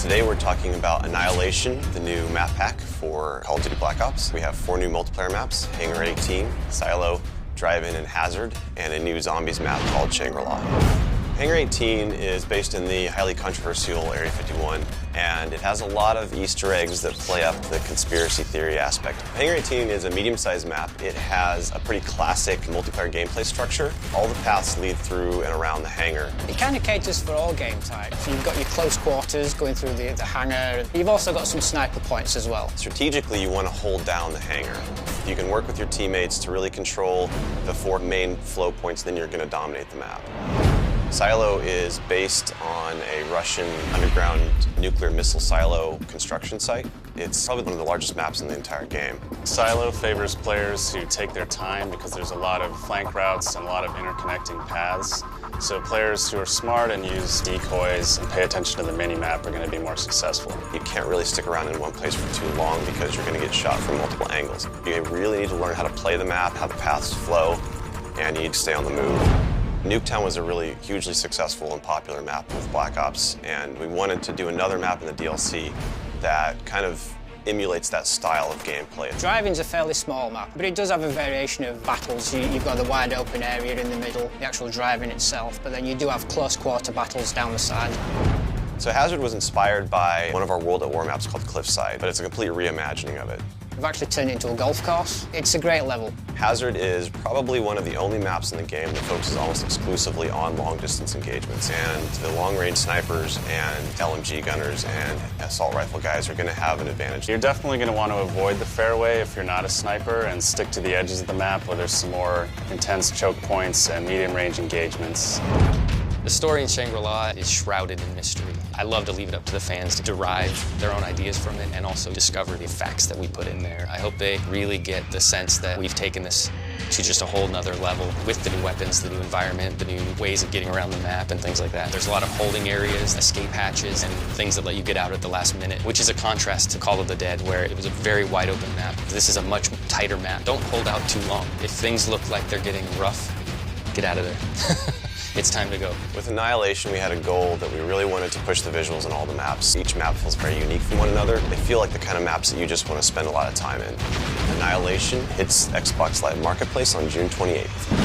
Today we're talking about Annihilation, the new map pack for Call of Duty Black Ops. We have 4 new multiplayer maps: Hangar 18, Silo, Drive-In, and Hazard, and a new zombies map called Shangri-La. Hangar 18 is based in the highly controversial Area 51, and it has a lot of Easter eggs that play up the conspiracy theory aspect. Hangar 18 is a medium-sized map. It has a pretty classic multiplayer gameplay structure. All the paths lead through and around the hangar. It kind of caters for all game types. You've got your close quarters going through the hangar. You've also got some sniper points as well. Strategically, you want to hold down the hangar. You can work with your teammates to really control the 4 main flow points, then you're going to dominate the map. Silo is based on a Russian underground nuclear missile silo construction site. It's probably one of the largest maps in the entire game. Silo favors players who take their time because there's a lot of flank routes and a lot of interconnecting paths. So players who are smart and use decoys and pay attention to the mini-map are going to be more successful. You can't really stick around in one place for too long because you're going to get shot from multiple angles. You really need to learn how to play the map, how the paths flow, and you need to stay on the move. Nuketown was a really hugely successful and popular map with Black Ops, and we wanted to do another map in the DLC that kind of emulates that style of gameplay. Drive-In's a fairly small map, but it does have a variation of battles. You've got the wide open area in the middle, the actual Drive-In itself, but then you do have close quarter battles down the side. So Hazard was inspired by one of our World at War maps called Cliffside, but it's a complete reimagining of it. We've actually turned it into a golf course. It's a great level. Hazard is probably one of the only maps in the game that focuses almost exclusively on long-distance engagements, and the long-range snipers and LMG gunners and assault rifle guys are going to have an advantage. You're definitely going to want to avoid the fairway if you're not a sniper and stick to the edges of the map where there's some more intense choke points and medium-range engagements. The story in Shangri-La is shrouded in mystery. I love to leave it up to the fans to derive their own ideas from it and also discover the facts that we put in there. I hope they really get the sense that we've taken this to just a whole nother level with the new weapons, the new environment, the new ways of getting around the map and things like that. There's a lot of holding areas, escape hatches, and things that let you get out at the last minute, which is a contrast to Call of the Dead, where it was a very wide open map. This is a much tighter map. Don't hold out too long. If things look like they're getting rough, get out of there. It's time to go. With Annihilation, we had a goal that we really wanted to push the visuals in all the maps. Each map feels very unique from one another. They feel like the kind of maps that you just want to spend a lot of time in. Annihilation hits Xbox Live Marketplace on June 28th.